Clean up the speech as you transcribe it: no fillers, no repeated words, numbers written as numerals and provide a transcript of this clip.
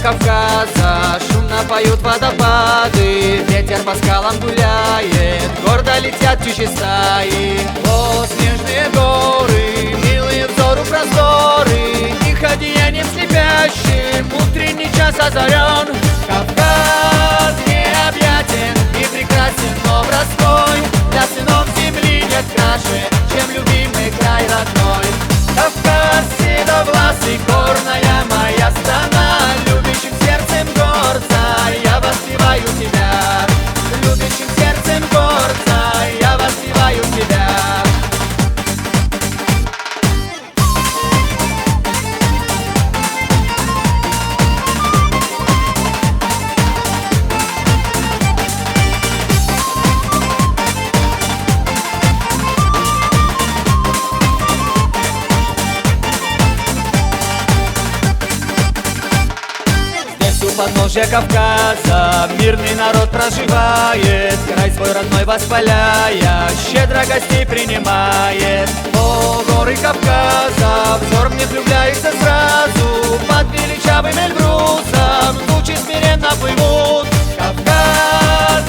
Кавказа шумно поют водопады, ветер по скалам гуляет, гордо летят птичьи стаи. О, снежные горы, милые взору просторы, их одеянием слепящим утренний час озарен. Кавказ необъятен и прекрасен, но простой, для сынов земли нет краше, чем любимый край родной. Кавказ седовласый, горная моя страна, любящим сердцем горца я воспеваю тебя. Любящим сердцем горца я воспеваю тебя. У подножья Кавказа мирный народ проживает, край свой родной воспаляя, щедро гостей принимает. О, горы Кавказа, взор мне влюбляется сразу, под величавым Эльбрусом тучи смиренно плывут. Кавказ